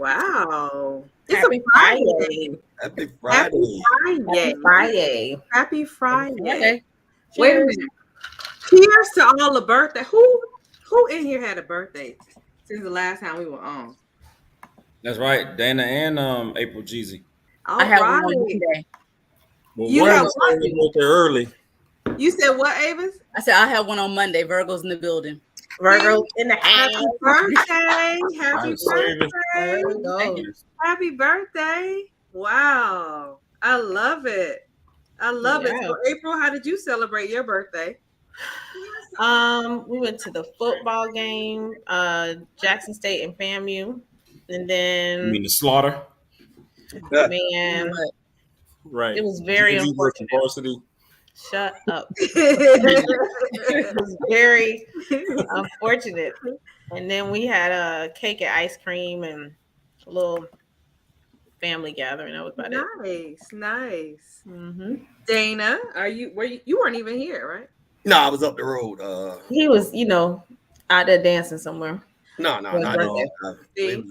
Wow. It's Happy a Friday. Happy Friday. Happy Friday. Happy Friday. Friday. Wait a Cheers. minute. Cheers to all the birthday. Who in here had a birthday since the last time we were on? That's right, Dana and April Jeezy. All I have right. one on Monday. Well, You one have was celebrating early. You said what, Avis? I said I have one on Monday. Virgo's in the building. Virgo in the Happy house. birthday. Happy Nice. birthday. Virgo. Happy birthday. Wow. I love it. I love it. So April, how did you celebrate your birthday? We went to the football game, Jackson State and FAMU. And You then mean the slaughter? man, Right. it was very Jeezy versus unfortunate. varsity. Shut up. It was very unfortunate. And then we had a cake and ice cream and a little family gathering. That was about it. Nice. Mm-hmm. Dana, you weren't even here, right? No, I was up the road. He was, out there dancing somewhere. No, His not at all. See?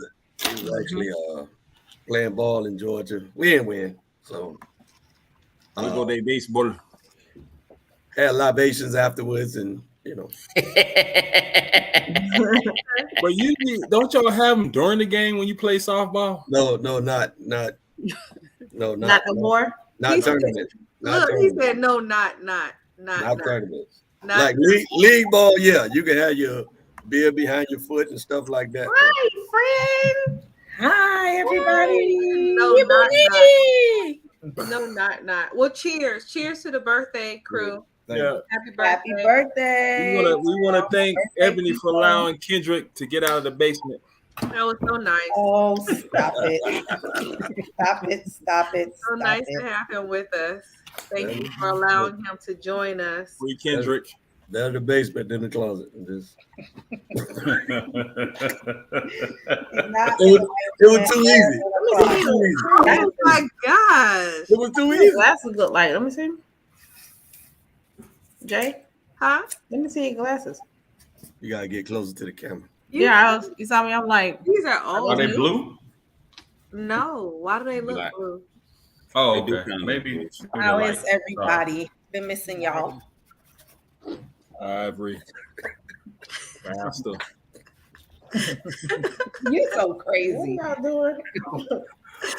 He was actually playing ball in Georgia. We didn't win, so We go to baseball. had libations afterwards, and But usually, don't y'all have them during the game when you play softball? no, not Not no more. not tournaments. Look, he said no, not tournaments. not- Like league ball, yeah, you can have your beer behind your foot and stuff like that. Hi, friend. Hi, everybody. No, not. Well, cheers to the birthday crew. Yeah. Happy birthday. Happy birthday. We want to thank Ebony for allowing Kendrick to get out of the basement. That was so nice. Oh, stop it. Stop it. So nice to have him with us. Thank you for allowing him to join us. Free Kendrick. Better the basement than the closet. It was too easy. Oh my gosh. It was too easy. Glasses look like. Let me see. Jay, Huh? let me see your glasses. You gotta get closer to the camera. You saw me. I'm like, These are old. Are they blue? No. Why do they look Black. blue? Oh, They do okay. kinda Maybe. look how is everybody? Been missing y'all. Ivory. Faster. You're so crazy. What y'all doing?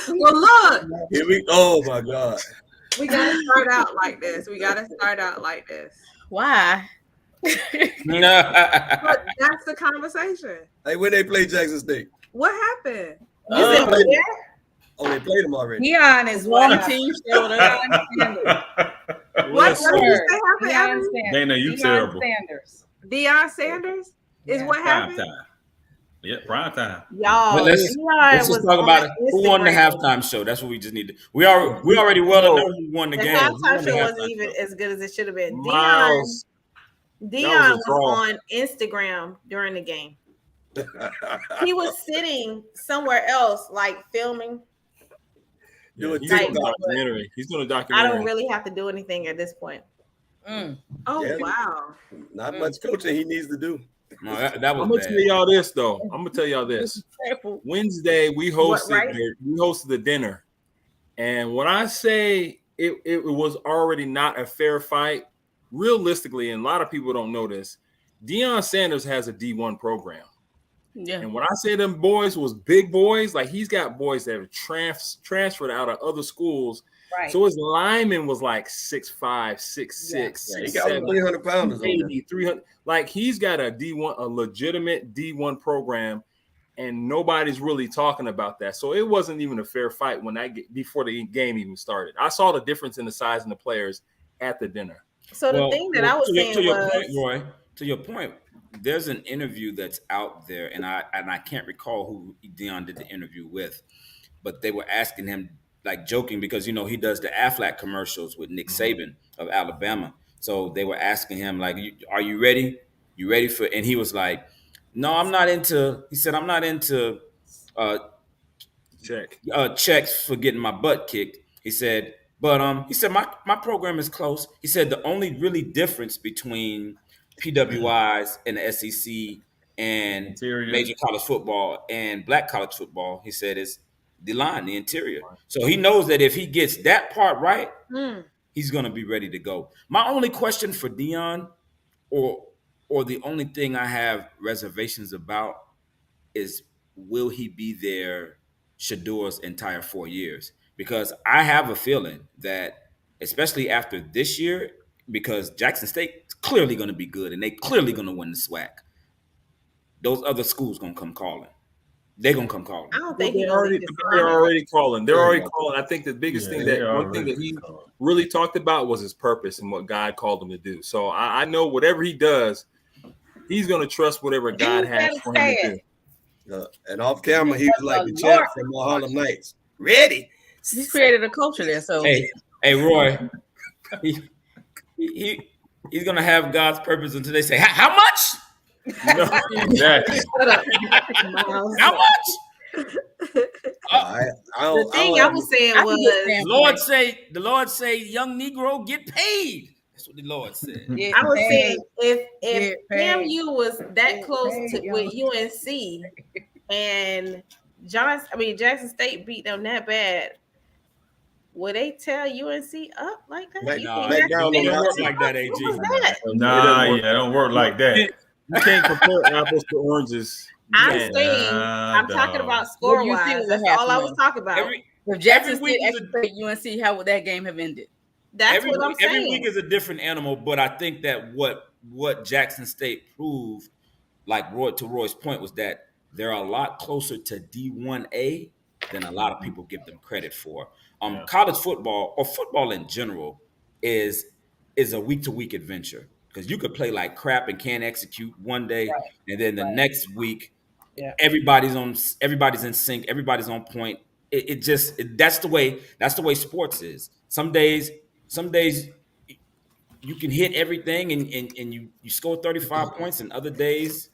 Well, look, Here we. Oh my God. we gotta start out like this. Why? But that's the conversation. Hey, when they play Jackson State? What happened? You said played where? Oh, they played them already. Deion is one team showed up. What did you say happened? Dana, you terrible. Sanders. Deion Sanders is what Prime happened. time. Yep, prime time. Y'all, But let's just talk about it. Who won the halftime show? That's what we just need to. We already well know who won the The game. halftime show wasn't even as good as it should have been. Miles. Deion was draw. on Instagram during the game. He was sitting somewhere else, like filming. Do a He's doing a TikTok. documentary. He's doing a I documentary. don't really have to do anything at this point. Oh Yeah. wow. Not much coaching he needs to do. No, that I'm was gonna bad. tell y'all this though. I'm gonna tell y'all this. Wednesday we hosted right? we hosted the dinner, and when I say it was already not a fair fight, realistically, and a lot of people don't know this, Deion Sanders has a D1 program. Yeah. And when I say them boys was big boys, like he's got boys that have transferred out of other schools. Right. So his lineman was like 6'5", 6'6", Yeah, he got 300 pounders on there. 300. Like he's got a D1, a legitimate D1 program, and nobody's really talking about that. So it wasn't even a fair fight before the game even started. I saw the difference in the size and the players at the dinner. So the thing that I was saying to your was, point, Roy. To your point, there's an interview that's out there, and I can't recall who Deion did the interview with, but they were asking him, like joking, because he does the Aflac commercials with Nick Saban of Alabama. So they were asking him, like, are you ready? You ready for? And he was like, no, I'm not into. He said, I'm not into checks for getting my butt kicked. He said, but he said my program is close. He said the only really difference between PWIs and the SEC and Interior. major college football and black college football, he said, is the line, the interior. So he knows that if he gets that part right, he's going to be ready to go. My only question for Deion, or the only thing I have reservations about, is will he be there Shador's entire 4 years? Because I have a feeling that, especially after this year, because Jackson State's clearly going to be good and they clearly going to win the SWAC, those other schools going to come calling. They're going to come calling. I don't think they're already calling. They're already calling. I think the biggest thing one thing that he really talked about was his purpose and what God called him to do. So I know whatever he does, he's going to trust whatever God has for him to do. And off camera, he was like the champ from Harlem Nights. Ready? He's created a culture there. So hey, Roy, he's gonna have God's purpose until they say, "How much?" Exactly. How much? The thing I was saying was, the Lord say, young Negro get paid. That's what the Lord said. I was saying if FAMU was that close with UNC and Jackson State beat them that bad, would they tell UNC up like that? It don't work like that, AG. Nah, it don't work like that. You can't compare apples to oranges. I'm saying, I'm talking about score-wise. That's all I was talking about. If Jackson State actually played UNC, how would that game have ended? That's what I'm saying. Every week is a different animal, but I think that what Jackson State proved, like to Roy's point, was that they're a lot closer to D1A than a lot of people give them credit for. College football, or football in general, is a week-to-week adventure, because you could play like crap and can't execute one day, and then the next week, everybody's in sync, everybody's on point. That's the way sports is. Some days you can hit everything and you score 35 points, and other days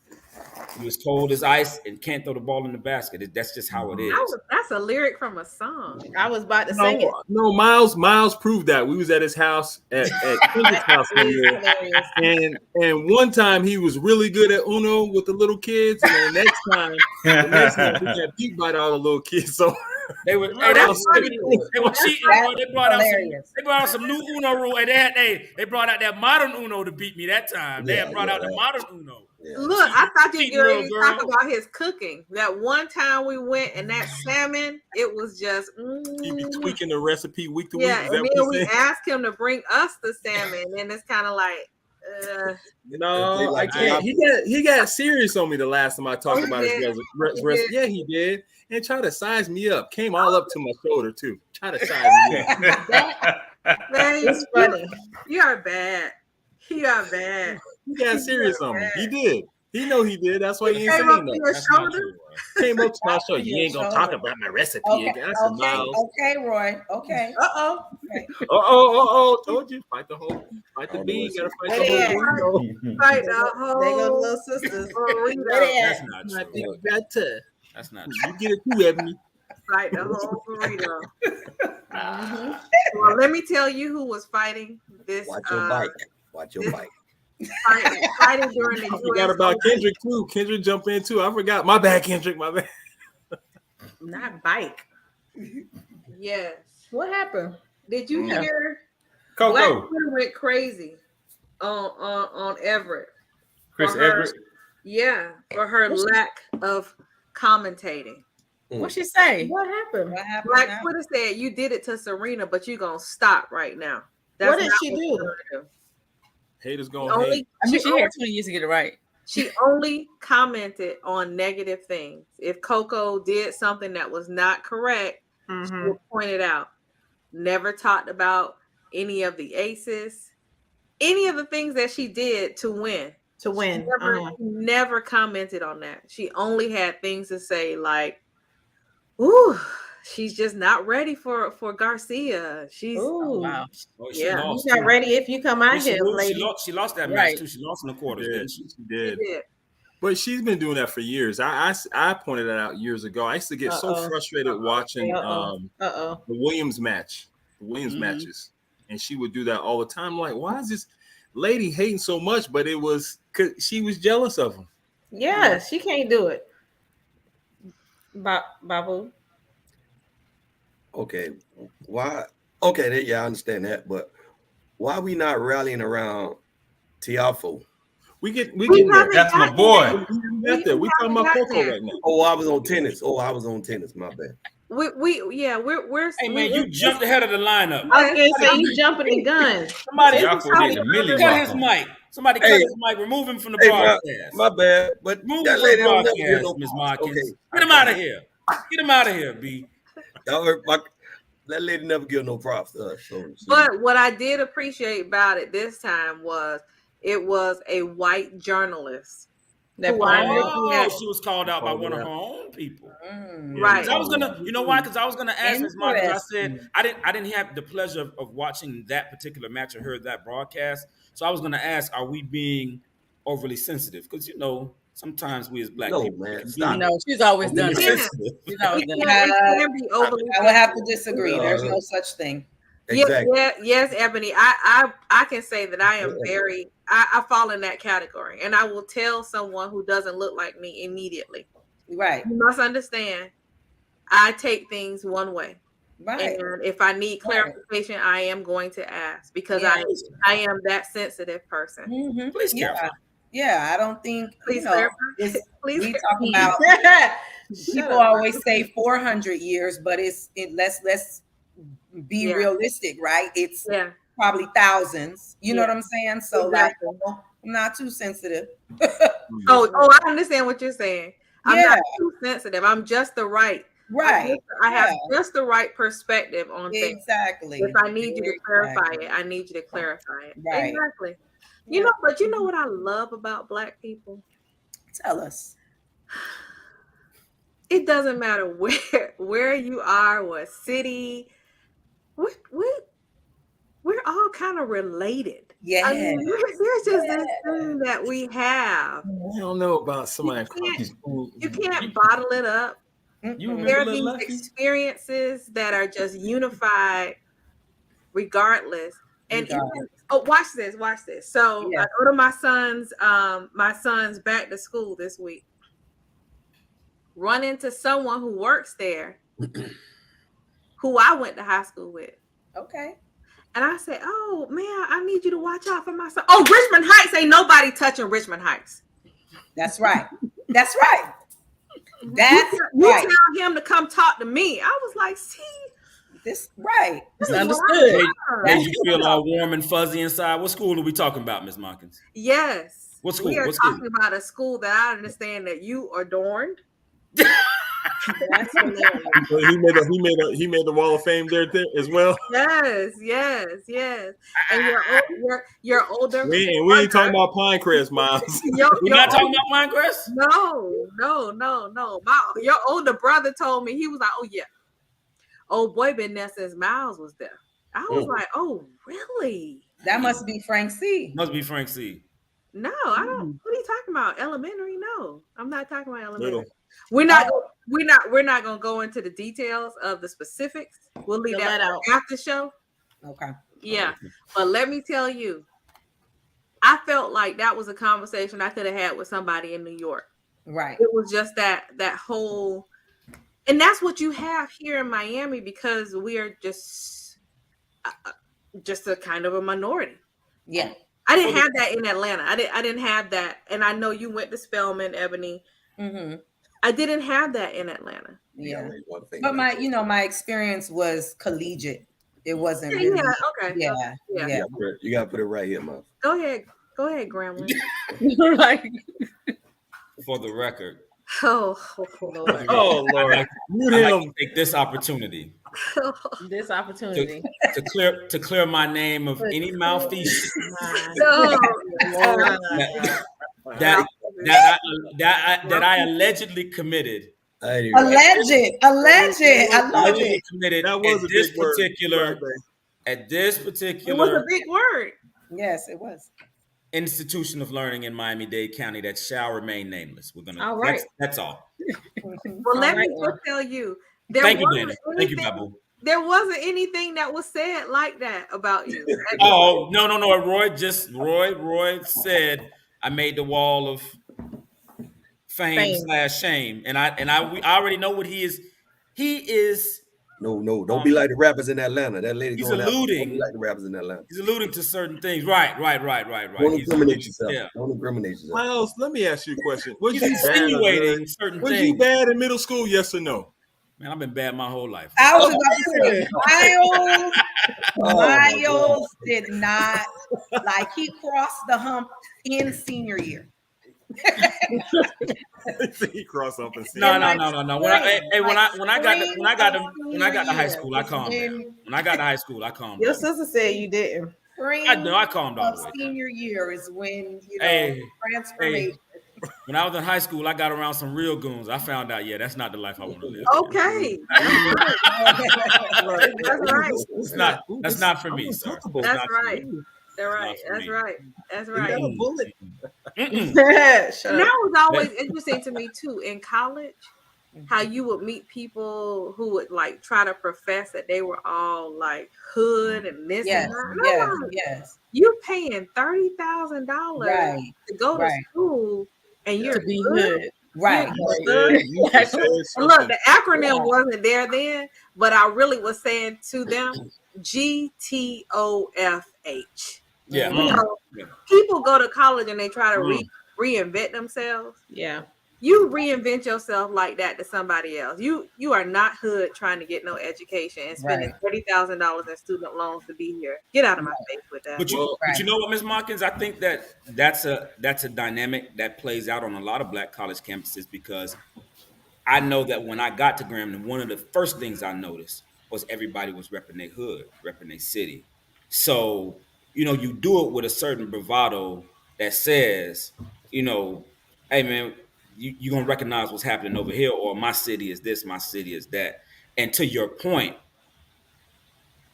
you're as cold as ice and can't throw the ball in the basket. That's just how it is. That's a lyric from a song. I was about to sing it. No, Miles proved that. We was at his house at Kendrick's house one year, and one time he was really good at Uno with the little kids, and then the next time he got beat by all the little kids. So they were cheating. Bro. They brought out some new Uno rule, and they brought out that modern Uno to beat me that time. They had brought out the modern Uno. Yeah. Look, I thought you were going to talk about his cooking. That one time we went and that salmon, it was just. He be tweaking the recipe week to week. Yeah, and then we asked him to bring us the salmon, and it's kind of like. No, I can't. He got serious on me the last time I talked about his recipe. Yeah, he did, and tried to size me up. Came all up to my shoulder too. Try to size me up. It's funny. You are bad. You are bad. He got serious on me. He did. He know he did. That's why he ain't saying nothing. Came up to my shoulder. You ain't gonna talk about my recipe again. Okay, Roy. Okay. Told you. Fight the bee. Gotta fight the whole. Fight the whole. They go little sisters. That's not true. That's not true. You get it too, Ebony. Fight the whole burrito. Well, let me tell you who was fighting this. Watch your bike. Watch your bike. Fighting during the I forgot about Kendrick too. Kendrick jumped in too. I forgot. My bad, Kendrick. My bad. Not bike. Yes. What happened? Did you hear? Coco. Black Twitter went crazy on Everett. Chris Everett. Yeah, for her lack of commentating. What'd she say? What happened? Black Twitter said you did it to Serena, but you're gonna stop right now. What did she do? Haters gonna hate. I mean, she had 20 years to get it right. She only commented on negative things. If Coco did something that was not correct, she would point it out. Never talked about any of the aces, any of the things that she did to win. Never commented on that. She only had things to say like, ooh, she's just not ready for Garcia. She's wow. She's not ready if you come out here, lady. She lost that match too. She lost in the quarters, didn't she? She did. But she's been doing that for years. I pointed that out years ago. I used to get so frustrated watching the Williams match, matches, and she would do that all the time. I'm like, why is this lady hating so much? But it was because she was jealous of him. Yeah, she can't do it. Babu. Okay, why? Okay, yeah, I understand that, but why we not rallying around Tiafo? We get there. haven't That's my gotten boy. We get there. We talking about haven't Coco gotten right now. Oh, I was on tennis. My bad. We're Hey man, you jumped ahead of the lineup. I was gonna say you jumping the gun. Somebody Tiafo need a milli cut rock his on. mic. Somebody cut his mic. Remove him from the Hey, broadcast. my bad. But Move that him from lady the don't never get broadcast, no Ms. props. Markins. Okay, Get him out of here. Get him out of here, B. Y'all heard that lady never give no props to us. So, But what I did appreciate about it this time was it was a white journalist. That Who I primary. looked Oh, she was called out by one of her own people. Right. 'Cause I was gonna, you know why? Because I was gonna ask Ms. Markins. I said Interesting. I didn't have the pleasure of watching that particular match or heard that broadcast. So I was gonna ask, are we being overly sensitive? Because sometimes we as black no, people man, can stop. be No, she's always done overly that. sensitive. She's always it done can, that. it can be overly. I would have to disagree. There's no such thing. Exactly. Yes, Ebony. I can say that I am very. I fall in that category, and I will tell someone who doesn't look like me immediately. Right. You must understand. I take things one way. Right. And if I need clarification, I am going to ask because I am that sensitive person. Mm-hmm. Please clarify. Yeah, I don't think Please clarify. Please we talk about people always say 400 years, but let's be realistic, right? It's probably thousands. You know what I'm saying? So exactly. like, I'm not too sensitive. I understand what you're saying. I'm not too sensitive. I'm just the right. Right. I have just the right perspective on things. Exactly. If I need you to clarify it, I need you to clarify it. Right. Exactly. But you know what I love about Black people? Tell us. It doesn't matter where you are, what city. We're all kind of related. Yeah. I mean, there's just this thing that we have. I don't know about somebody. You can't bottle it up. There are these experiences that are just unified regardless. And watch this. So I go to my son's back to school this week. Run into someone who works there who I went to high school with. Okay. And I say, oh man, I need you to watch out for my son. Oh, Richmond Heights, ain't nobody touching Richmond Heights. That's right. That's right. You tell him to come talk to me. I was like, see, this right. It's understood. Made you feel all warm and fuzzy inside. What school are we talking about, Ms. Markins? Yes. What school? We are talking about a school that I understand that you adorned. That's hilarious. He made the Wall of Fame there as well. Yes. And you're older. We ain't talking about Pinecrest, Miles. You're not talking about Pinecrest? No. Your older brother told me, he was like, oh yeah, old boy been there since Miles was there. I was like, oh really? That must be Frank C. Must be Frank C. No, I don't. What are you talking about? Elementary? No, I'm not talking about elementary. We're not going to go into the details of the specifics. We'll leave that out after show. Okay. Yeah, but let me tell you, I felt like that was a conversation I could have had with somebody in New York. Right. It was just that whole, and that's what you have here in Miami because we are just a kind of a minority. Yeah. I didn't have that in Atlanta. I didn't have that, and I know you went to Spelman, Ebony. Mm-hmm. I didn't have that in Atlanta. Yeah, but my experience was collegiate. It wasn't really. Okay. Yeah. You gotta put it right here, Mom. Go ahead, Grandma. Like, for the record. Oh Lord! I'd like to take this opportunity. to clear my name of any malfeasance that I allegedly committed. Alleged. Committed. That was a big word. At this particular. It was a big word. Yes, it was. Institution of learning in Miami-Dade County that shall remain nameless. We're gonna. All right. That's all. Well, let me just tell you. Thank you, Danny. Thank you, Babu. There wasn't anything that was said like that about you. Oh no! Roy said I made the wall of. fame/shame, and I already know what he is. He is. No, don't be like the rappers in Atlanta. That lady He's going out. Don't be alluding. like the rappers in Atlanta. He's alluding to certain things. Right. Don't incriminate yourself. Yeah. Don't incriminate yourself. Miles, let me ask you a question. Was He's you bad or insinuating good? certain Was things. you bad in middle school? Yes or no? Man, I've been bad my whole life. I was about to say, Miles did not, like, he crossed the hump in senior year. He crossed up and No. When I got to high school, I calmed down. When I got to high school, I calmed Your down. sister said you didn't. I calmed down. Senior year is when, you know, Hey, transformation. When I was in high school, I got around some real goons. I found out, that's not the life I want to live. Okay. That's right. That's not for me, sir. That's right. That's right. You got a bullet. And that was always interesting to me too in college, how you would meet people who would like try to profess that they were all like hood and this and that. Yes. You paying $30,000 to go to school and you're To be hood. Right. Look, the acronym wasn't there then, but I really was saying to them GTOFH. Yeah. You know, people go to college and they try to reinvent themselves. Yeah. You reinvent yourself like that to somebody else. You are not hood trying to get no education and spending $30,000 in student loans to be here. Get out of my face with that. But you know what, Ms. Markins? I think that's a dynamic that plays out on a lot of Black college campuses, because I know that when I got to Grambling, one of the first things I noticed was everybody was repping their hood, repping their city. So, you do it with a certain bravado that says, hey man, you're going to recognize what's happening over here, or my city is this, my city is that. And to your point,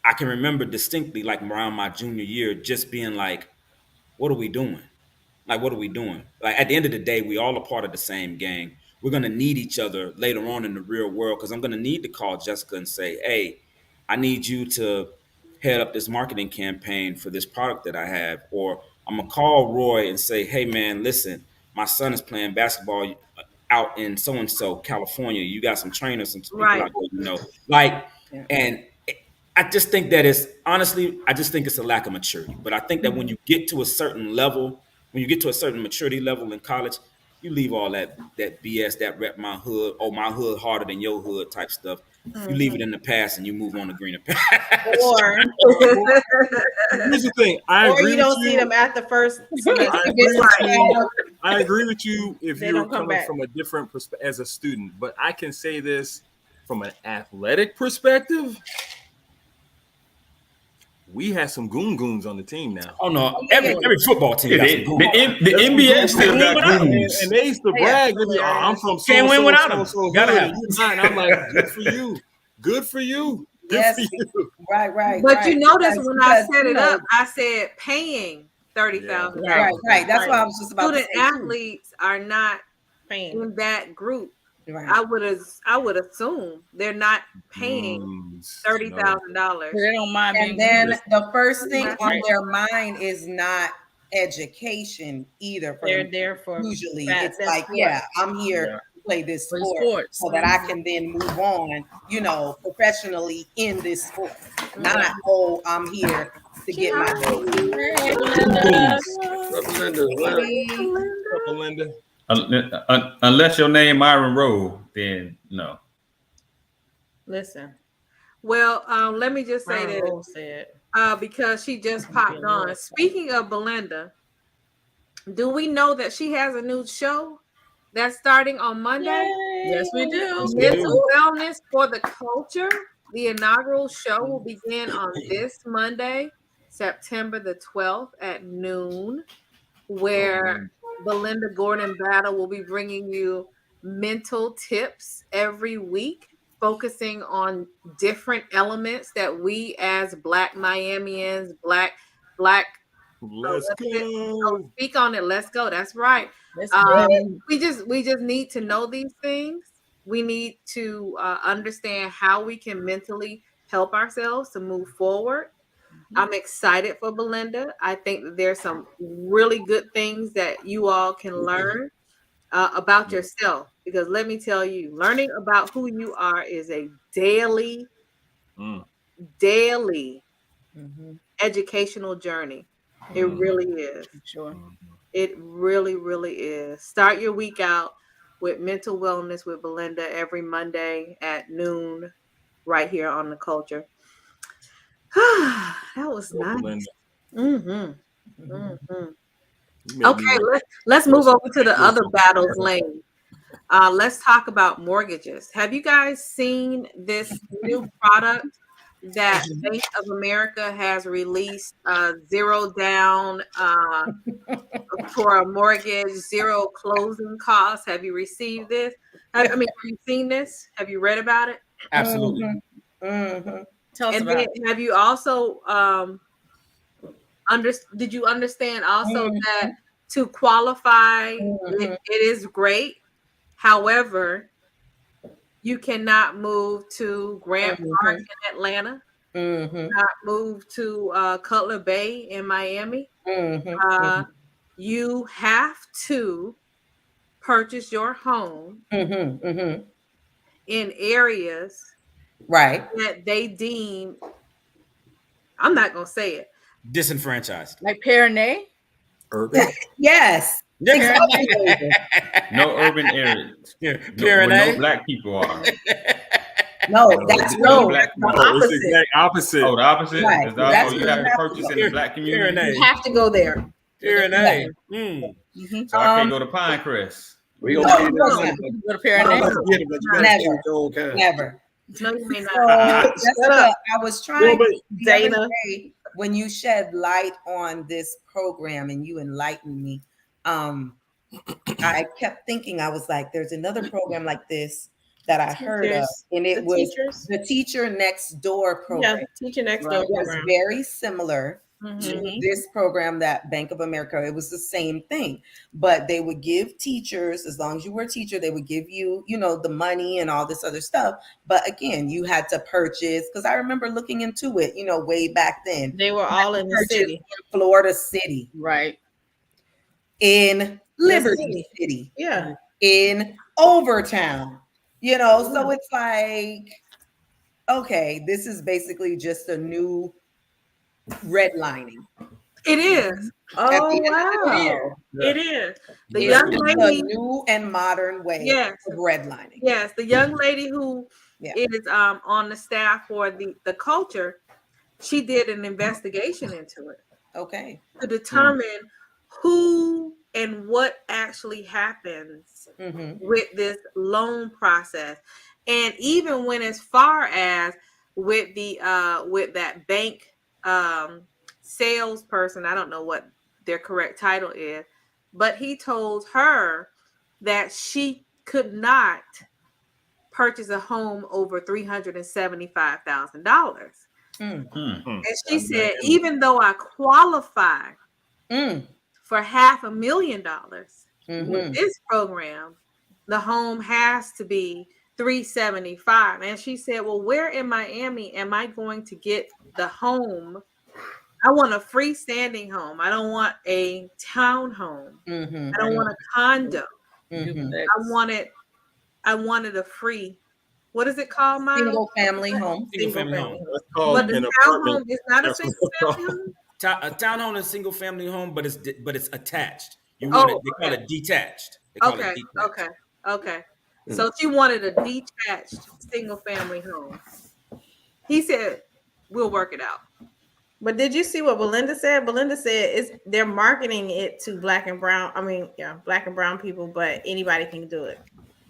I can remember distinctly, like around my junior year, just being like, what are we doing? Like, what are we doing? Like, at the end of the day, we all are part of the same gang. We're going to need each other later on in the real world, because I'm going to need to call Jessica and say, hey, I need you to head up this marketing campaign for this product that I have. Or I'm going to call Roy and say, hey, man, listen, my son is playing basketball out in so-and-so, California. You got some trainers and some people out there, and I just think that I just think it's a lack of maturity. But I think that when you get to a certain level, when you get to a certain maturity level in college, you leave all that BS, that rep my hood, my hood harder than your hood type stuff. You leave it in the past and you move on to greener pastures. Or here's the thing, or you don't see them at the first semester. I agree with you if They you're don't come coming back. from a different perspective as a student, but I can say this from an athletic perspective. We have some goons on the team now. Oh no, every football team got some goons. The NBA still got goons. And they used to brag with me, I'm from Can't win without them. Gotta have and I'm like, good for you. Good for you. Good for you. Right. But you notice when I set it up, I said paying $30,000. Right. That's what I was just about to say. Student athletes are not in that group. Right. I would assume they're not paying $30,000. They don't mind. And then the first thing on their mind is not education either. They're there for usually that. it's like, I'm here to play this sport so that I can then move on, professionally in this sport. Not, I'm here to get my Linda. Unless your name Myron Rowe, then no. Listen. Well, let me just say that because she just popped on. Speaking of Belinda, do we know that she has a new show that's starting on Monday? Yay. Yes, we do. Mental Wellness for the Culture. The inaugural show will begin on this Monday, September the 12th at noon, where Belinda Gordon Battle will be bringing you mental tips every week, focusing on different elements that we as Black Miamians, Black Let's go. speak on it. Let's go. That's right. We just need to know these things. We need to understand how we can mentally help ourselves to move forward. I'm excited for Belinda. I think that there's some really good things that you all can learn. about yourself, because let me tell you, learning about who you are is a daily educational journey. It really is. Sure. It really, really is. Start your week out with mental wellness with Belinda every Monday at noon, right here on The Culture. That was nice. Okay, let's move over to the other battles lane. Let's talk about mortgages. Have you guys seen this new product that Bank of America has released? Zero down for a mortgage, zero closing costs. Have you received this? Have you seen this? Have you read about it? Absolutely. Tell us about it. Have you also did you understand also that to qualify, it is great. However, you cannot move to Grant Park in Atlanta, not move to Cutler Bay in Miami. You have to purchase your home in areas that they deem, I'm not going to say it, disenfranchised. Like Pyrenees? Urban? Yes. Exactly. No urban areas. Where no black people are. No, that's no. It's the exact opposite. Oh, the opposite? Right. Is that, you have to purchase in the black community? You have to go there. Pyrenees. So I can't go to Pinecrest. We gonna Go to Pyrenees. Never. No, you may not. Jessica, I was trying Dana. when you shed light on this program and you enlightened me. I kept thinking, I was like, there's another program like this that I heard of, and it was the Teacher Next Door program. Yeah, Teacher Next Door It was program. very similar to this program that Bank of America. It was the same thing, but they would give teachers, as long as you were a teacher, they would give you, the money and all this other stuff. But again, you had to purchase, because I remember looking into it, way back then. They were all in the city. In Florida City. Right. In Liberty City. Yeah. In Overtown. So it's like, okay, this is basically just a new redlining. It is. Oh, wow. It is. The It's young just lady, a new and modern way of redlining. Yes, the young lady who is on the staff for the Culture, she did an investigation into it. Okay. To determine who and what actually happens with this loan process. And even went as far as with that bank salesperson, I don't know what their correct title is, but he told her that she could not purchase a home over $375,000. And she said, even though I qualify for $500,000 with this program, the home has to be $375,000. And she said, well, where in Miami am I going to get the home? I want a freestanding home. I don't want a townhome. I don't want a condo. I wanted a free, what is it called, Miles? Single family home. Single family home. But the townhome is not a single family home? A townhome is a single family home, but it's attached. They call it detached. Okay. So she wanted a detached single family home. He said, we'll work it out. But did you see what Belinda said? Belinda said they're marketing it to black and brown people, but anybody can do it.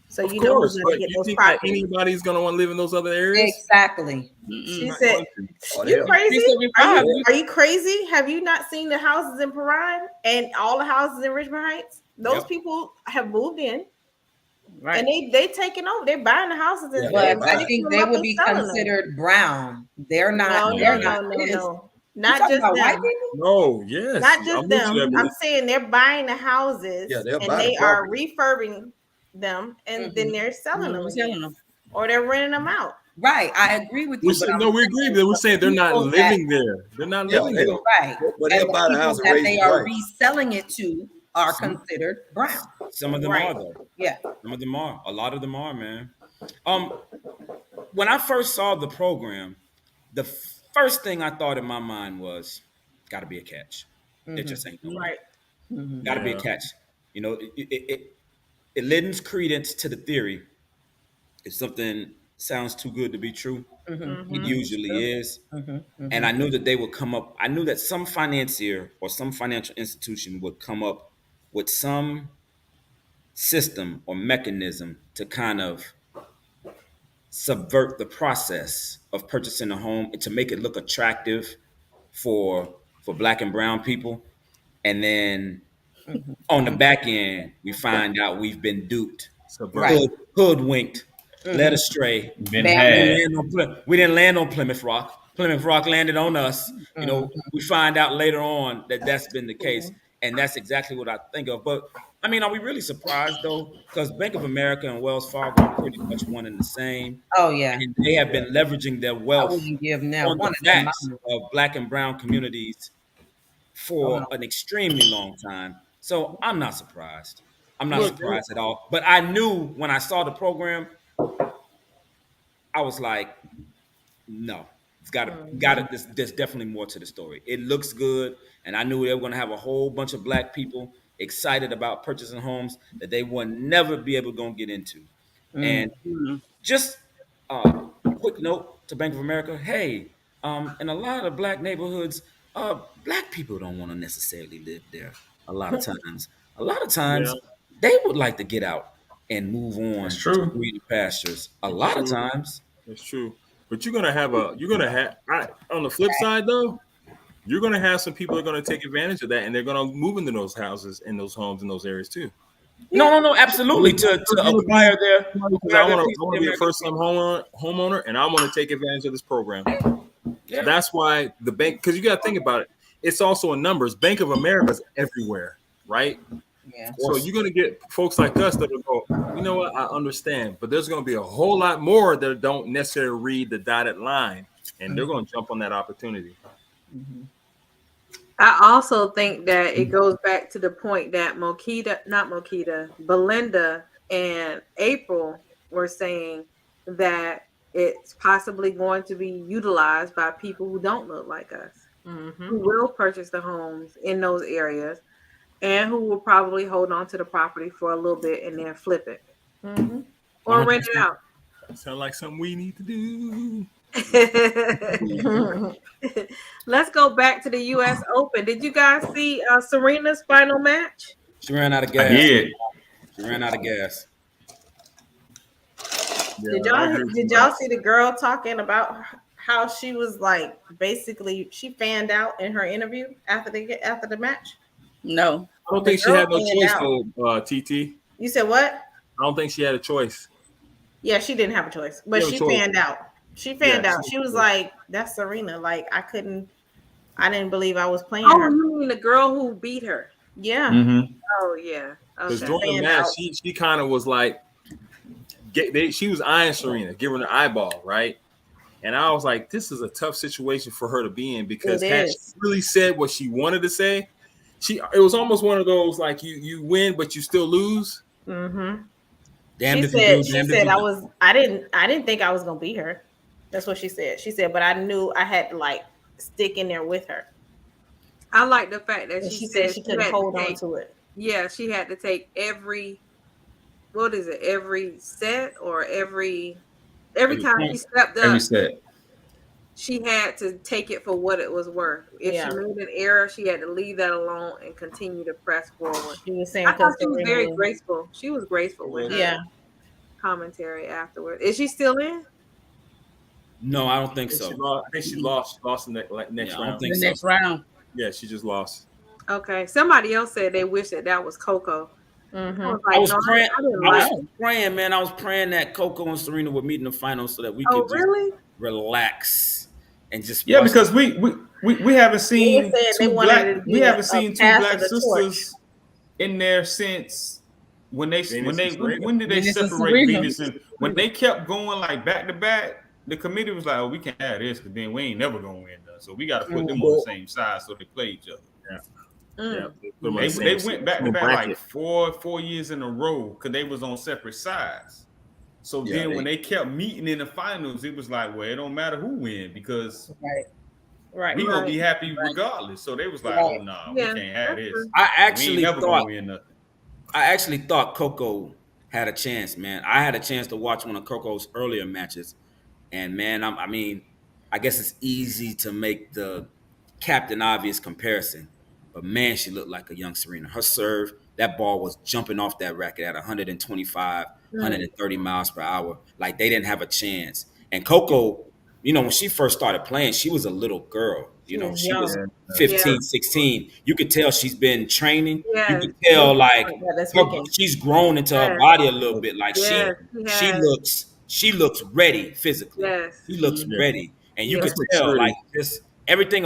So who's going to get those properties. Anybody's going to want to live in those other areas? Exactly. She said, "You crazy? Are you crazy? Have you not seen the houses in Perrine and all the houses in Richmond Heights? Those people have moved in, right? And they taking over. They're buying the houses. But I think they would be considered brown. They're not. No. Not just them. No, yes. Not just them. I'm saying they're buying the houses and they are refurbing them and then they're selling them. Or they're renting them out. Right. I agree with you. We agree, but we're saying they're not living there. They're not living there. Right. But they'll buy the house and that they are reselling it to are considered brown. Some of them Right. are though. Yeah. Some of them are. A lot of them are, man. When I first saw the program, the first thing I thought in my mind was, got to be a catch. There just ain't no way. Right. Got to be a catch. You know, it lends credence to the theory. If something sounds too good to be true, it usually is. And I knew that they would come up. I knew that some financier or some financial institution would come up with some system or mechanism to kind of subvert the process of purchasing a home and to make it look attractive for Black and brown people. And then on the back end, we find out we've been duped, Right. hoodwinked, led astray. Been had. We didn't land on Plymouth Rock. Plymouth Rock landed on us. You know, we find out later on that that's been the case. And that's exactly what I think of. But I mean, are we really surprised though? Because Bank of America and Wells Fargo are pretty much one and the same. Oh yeah. And they have been leveraging their I wealth wouldn't give now on one the of them. backs of Black and brown communities for an extremely long time. So I'm not surprised. I'm not surprised at all. But I knew when I saw the program, I was like, no, it's got to. There's definitely more to the story. It looks good, and I knew they were going to have a whole bunch of Black people excited about purchasing homes that they would never be able to go and get into. And just a quick note to Bank of America: hey, in a lot of Black neighborhoods, Black people don't want to necessarily live there. A lot of times, they would like to get out and move on to greener pastures. A lot of times. That's true. But you're gonna have on the flip side though, you're gonna have some people that are gonna take advantage of that, and they're gonna move into those houses and those homes in those areas too. No, absolutely. To acquire their. I want to be a first-time homeowner, and I want to take advantage of this program. Yeah. That's why the bank, because you got to think about it. It's also in numbers. Bank of America is everywhere, right? Yeah. So you're going to get folks like us that will go, you know what, I understand, but there's going to be a whole lot more that don't necessarily read the dotted line, and they're going to jump on that opportunity. I also think that it goes back to the point that Belinda and April were saying that it's possibly going to be utilized by people who don't look like us, who will purchase the homes in those areas, and who will probably hold on to the property for a little bit and then flip it or rent it out. Sounds like something we need to do. Let's go back to the U.S. Open. Did you guys see Serena's final match? She ran out of gas. She ran out of gas. Yeah, did y'all see the girl talking about how she was like basically she fanned out in her interview after the match? No, I don't think she had no choice though. TT. You said what? I don't think she had a choice. Yeah, she didn't have a choice, but she fanned out. She fanned out. She was like, "That's Serena." Like I didn't believe I was playing her. You mean the girl who beat her? Yeah. Oh yeah. Because during the match, she kind of was like, she was eyeing Serena, giving her eyeball, right? And I was like, this is a tough situation for her to be in because had she really said what she wanted to say, it was almost one of those like you win but you still lose. Mm-hmm. Damn, she said I didn't think I was gonna beat her. That's what she said. She said, but I knew I had to like stick in there with her. I like the fact that she said she couldn't hold on to it. Yeah, she had to take every set or every time she stepped up. Every set. She had to take it for what it was worth. If she made an error, she had to leave that alone and continue to press forward. She was saying, I thought she was very graceful. She was graceful with her commentary afterwards. Is she still in? No, I don't think so. I think she lost in the next round. I don't think next round. Yeah, she just lost. Okay. Somebody else said they wish that was Coco. I was praying, man. I was praying that Coco and Serena would meet in the finals so that we could just relax and just because we haven't seen two black sisters in there since when did they separate Venus and when they kept going like back to back. The committee was like, "Oh, we can't have this because then we ain't never gonna win." So we got to put them on the same side so they play each other. Yeah, they went back to back like 4 years in a row because they was on separate sides. So then when they kept meeting in the finals, it was like, well, it don't matter who win because we gonna be happy regardless. So they was like, oh no, we can't have this. I actually thought Coco had a chance, man. I had a chance to watch one of Coco's earlier matches, and man, I guess it's easy to make the Captain Obvious comparison, but man, she looked like a young Serena. Her serve, that ball was jumping off that racket at 125, 130 miles per hour. Like they didn't have a chance. And Coco, when she first started playing, she was a little girl. She was 15, 16. You could tell she's been training. You could tell she's grown into her body a little bit. Like she looks ready physically. She looks ready. And you could tell like this everything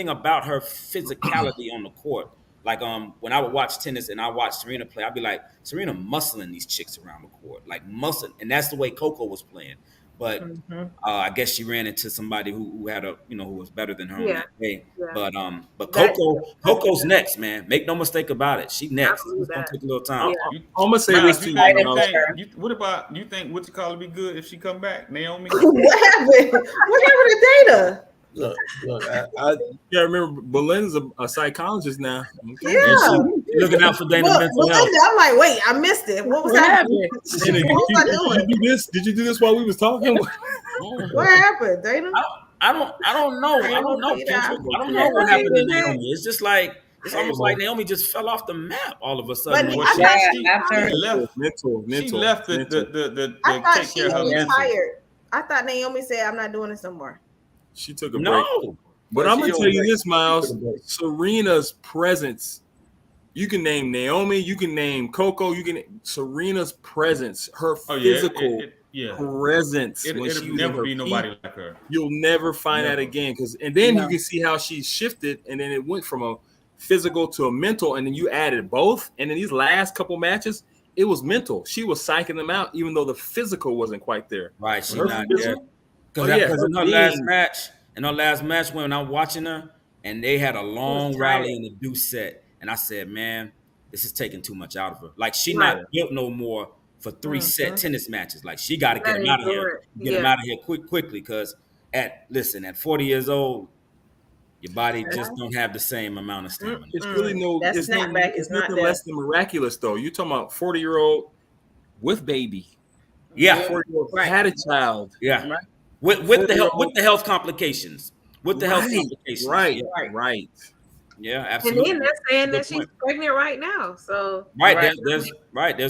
about her physicality on the court. Like when I would watch tennis and I watch Serena play, I'd be like, Serena muscling these chicks around the court, like muscling, and that's the way Coco was playing. But I guess she ran into somebody who had who was better than her on that day. But Coco's next, man. Make no mistake about it. She next. It's gonna take a little time. I'm gonna say this to you. What about you think what you call it be good if she come back, Naomi? What happened? What happened to Dana? Look, I remember Belinda's a psychologist now. Okay? Yeah. Looking out for Dana's mental health. I'm like, wait, I missed it. What was happening? Did you do this while we was talking? What happened, Dana? I don't know. I don't know. I don't know what happened to Naomi. It's just like it's almost like Naomi just fell off the map all of a sudden. She left the I thought she was tired. I thought Naomi said, I'm not doing this no more. She took a break. But I'm going to tell you this, Miles. Serena's presence, you can name Naomi, you can name Coco, Serena's presence, her physical presence. It'll never be nobody like her. You'll never find that again. And then you can see how she shifted, and then it went from a physical to a mental, and then you added both. And in these last couple matches, it was mental. She was psyching them out, even though the physical wasn't quite there. Right, she's not there. Because in her last match, when I'm watching her, and they had a long rally in the deuce set, and I said, man, this is taking too much out of her. Like, she not built no more for 3-set tennis matches. Like, she got to get them out of here. Get them out of here quickly, because at 40 years old, your body just don't have the same amount of stamina. It's really it's nothing less than miraculous, though. You're talking about 40-year-old with baby. Yeah. 40-year-old had a child. Yeah. Right. With the health complications. With the health complications. Right. Yeah, absolutely. And then they're saying that she's pregnant right now. So there's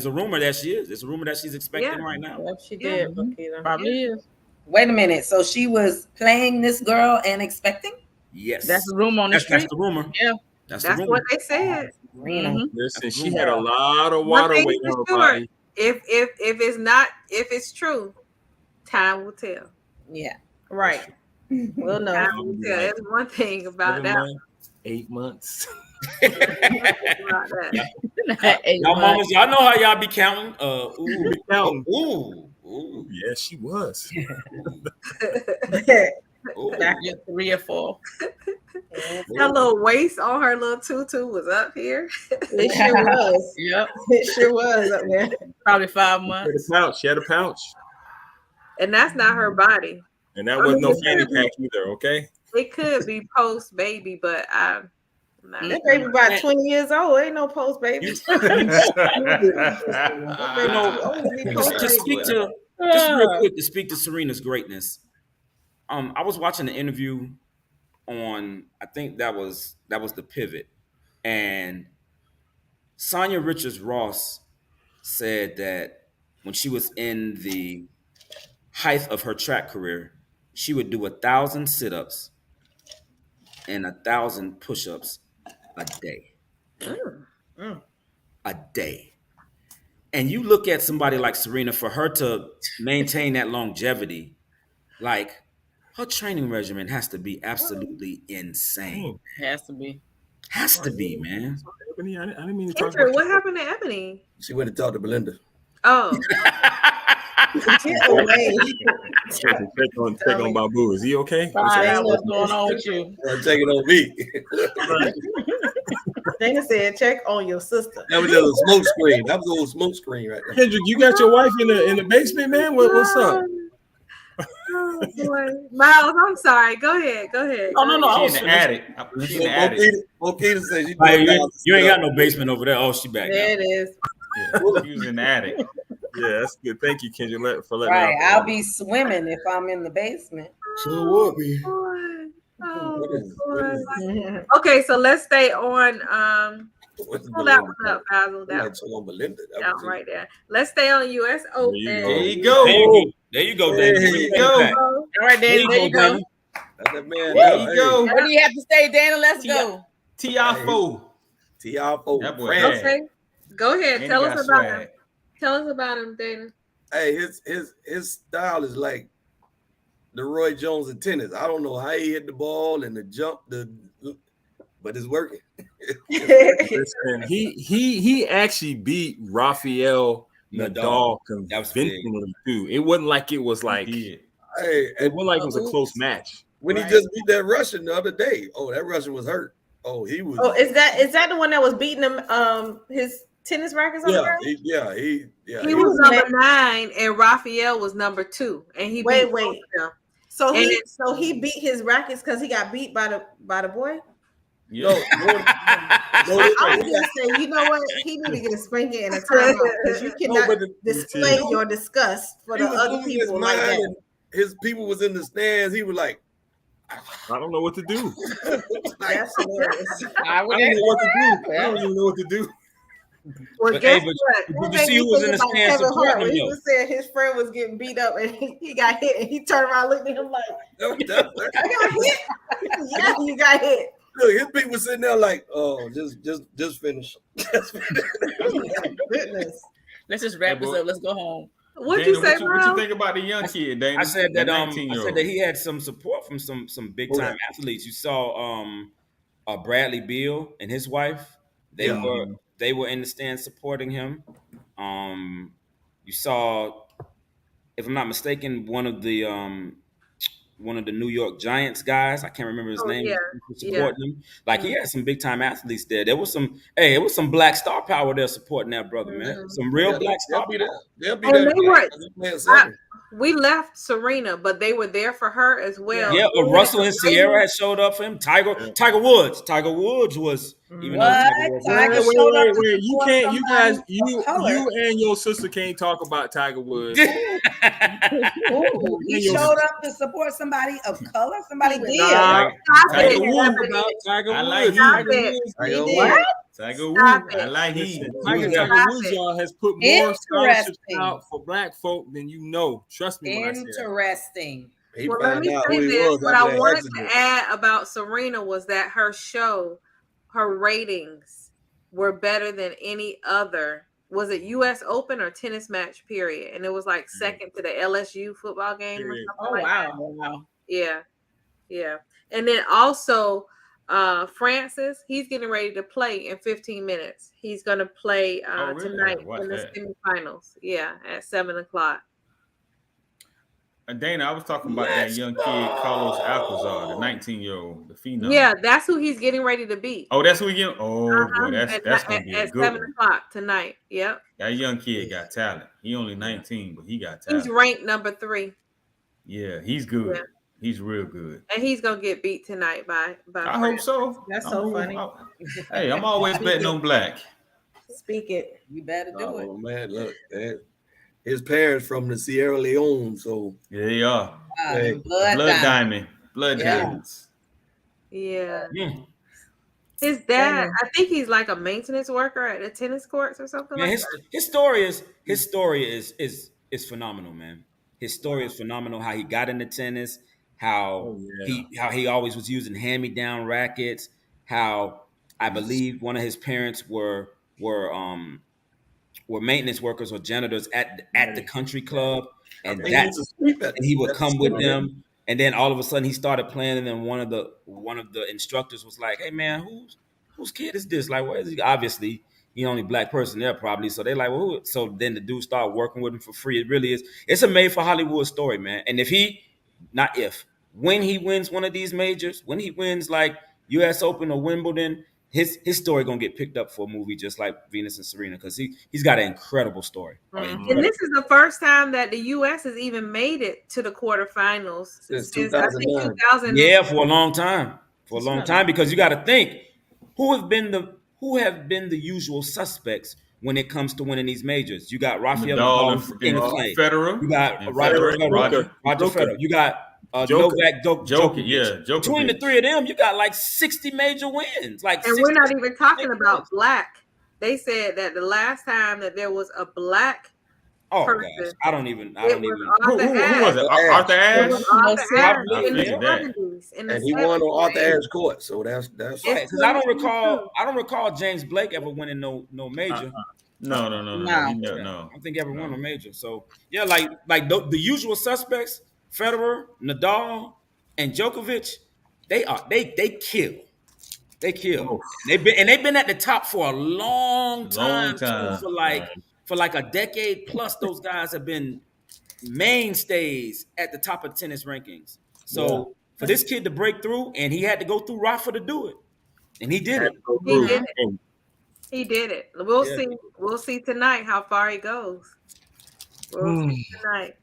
a rumor that she is. There's a rumor that she's expecting right now. Yep, she did. Probably is. Wait a minute. So she was playing this girl and expecting? Yes. That's the rumor on the street. That's the rumor. Yeah. That's what they said. Listen, she had a lot of water weight on her body. If it's true, time will tell. Yeah. Right. We'll know. Time will tell. That's one thing about that. 8 months. Y'all mamas, y'all know how y'all be counting. Ooh. Yeah, she was. Back in 3 or 4. Her little waist on her little tutu was up here. It sure was. Yep. It sure was up there. Probably 5 months. She had a pouch. And that's not her body. And that wasn't no fanny pack either, okay? It could be post baby, but that baby about 20 years old. Ain't no post baby. Just real quick to speak to Serena's greatness. I was watching the interview on, I think that was the Pivot, and Sonia Richards-Ross said that when she was in the height of her track career, she would do 1,000 sit-ups and 1,000 push-ups a day. A day. And you look at somebody like Serena, for her to maintain that longevity, like, her training regimen has to be absolutely insane. Has to be, man. Ebony, I didn't mean to talk about what happened to Ebony? She went to talk to Belinda. Oh. Get away. Check on Babu. Is he okay? What's going on with you? Take it on me. Dana said, check on your sister. That was just a smoke screen. That was a little smoke screen right there. Kendrick, you got your wife in the basement, man? What's up? Oh boy, Miles, I'm sorry. Go ahead. No. She in the attic. She in the attic. Mokita says you ain't got no basement over there. Oh, she back. There it is. Yeah, she was in the attic. Yeah, that's good. Thank you, Kendrick, for letting Right, me I'll be swimming if I'm in the basement. So what, me? Okay, so let's stay on. Pull that one up, Basil. That Belinda. one right there. Let's stay on U.S. Open. There you go. There you go, Dana. There you go. All right, Dana. There you go. That's that man. There you go. What do you have to say, Dana? Let's go. Tiafo. Tiafo. That boy. Okay, go ahead. And Tell he us got about swag. him. Tell us about him, Dana. Hey, his style is like the Roy Jones of tennis. I don't know how he hit the ball and the jump, but it's working. Listen, he actually beat Rafael Nadal convincingly too. It wasn't like it was like it wasn't like it was a close match. When he just beat that Russian the other day. Oh, that Russian was hurt. Oh, he was. Oh, is that the one that was beating him? His tennis rackets on the ground? He was number 9 and Rafael was number 2, and he wait. both of them. So he beat his rackets because he got beat by the boy. Yeah. I was gonna say, you know what? He need to get a spanking and a timeout because you cannot display your disgust for the other people like that. His people was in the stands. He was like, I don't know what to do. That's hilarious. I don't know what to do. I don't even know what to do. Well, guess what? Did you see who was in the stands supporting him? He was saying his friend was getting beat up and he got hit, and he turned around, looked at him like, "I got hit." Yeah, you got hit. Look, his people were sitting there like, "Oh, just finish." Goodness. Let's just wrap this up. Let's go home. What'd you say, What you think about the young kid, Dana? I said that he had some support from some big time athletes. You saw Bradley Beal and his wife. They were in the stands supporting him. You saw, if I'm not mistaken, one of the New York Giants guys. I can't remember his name. Supporting him. Like he had some big time athletes there. There was some black star power there supporting that brother, man. Some real black star power. They'll be there. We left Serena, but they were there for her as well. Yeah, but Russell and Sierra had showed up for him. Tiger Woods was even though Tiger showed up. Wait, you can't. You guys, you and your sister can't talk about Tiger Woods. He showed up to support somebody of color. Somebody did. Tiger Woods about Tiger Woods. I like Tiger Woods. I like him. Tiger Woods, y'all, has put more scholarships out for black folk than you know. Trust me when I say that. Interesting. Well, let me say this. What I wanted to add about Serena was that her show, her ratings were better than any other. Was it U.S. Open or tennis match, period? And it was like second to the LSU football game or something Wow. Yeah. And then also Francis, he's getting ready to play in 15 minutes. He's going to play tonight in the semifinals. Yeah, at 7:00. Dana, I was talking about that young kid, Carlos Alcaraz, the 19-year-old, the phenom. Yeah, that's who he's getting ready to beat. Oh, that's who he getting? Oh, boy, that's going to be a good at 7:00 tonight. Yep. That young kid got talent. He only 19, but he got talent. He's ranked number 3. Yeah, he's good. Yeah. He's real good. And he's going to get beat tonight by I hope so. That's so funny. Hey, I'm always betting on black. Speak it. You better do it. Oh, man, look, his parents from the Sierra Leone, so yeah, they are. Blood diamonds. Yeah. His dad, I think he's like a maintenance worker at the tennis courts or something like that. His story is phenomenal, man. His story is phenomenal. How he got into tennis, how he always was using hand-me-down rackets, how I believe one of his parents were maintenance workers or janitors at the country club, and he would come with them. And then all of a sudden he started playing, and then one of the instructors was like, "Hey man, whose kid is this? Like, where is he?" Obviously, he's the only black person there probably. So they're like, "Well, who?" So then the dude started working with him for free. It really is. It's a made for Hollywood story, man. And when he wins one of these majors, when he wins like U.S. Open or Wimbledon, his story gonna get picked up for a movie just like Venus and Serena because he's got an incredible story. And this is the first time that the U.S. has even made it to the quarterfinals since 2009. Yeah, for a long time. Because you got to think who have been the usual suspects when it comes to winning these majors. You got Rafael Nadal in clay. Federer. You got Roger Federer. You got Novak Djokovic. Yeah, Djokovic. Between the three of them, you got like 60 major wins. And we're not even talking about black. They said that the last time that there was a black person, gosh, I don't even. Who was it? Arthur Ashe. And he won on Arthur Ashe court, so that's right. Because I don't recall James Blake ever winning no major. No. I don't think ever won a major. So yeah, like the usual suspects, Federer, Nadal, and Djokovic, they kill. They kill. Oh. They've been at the top for a long time. Too, for like a decade plus. Those guys have been mainstays at the top of tennis rankings. So for this kid to break through, and he had to go through Rafa to do it, and he did it. He did it. We'll see. We'll see tonight how far he goes. We'll see tonight.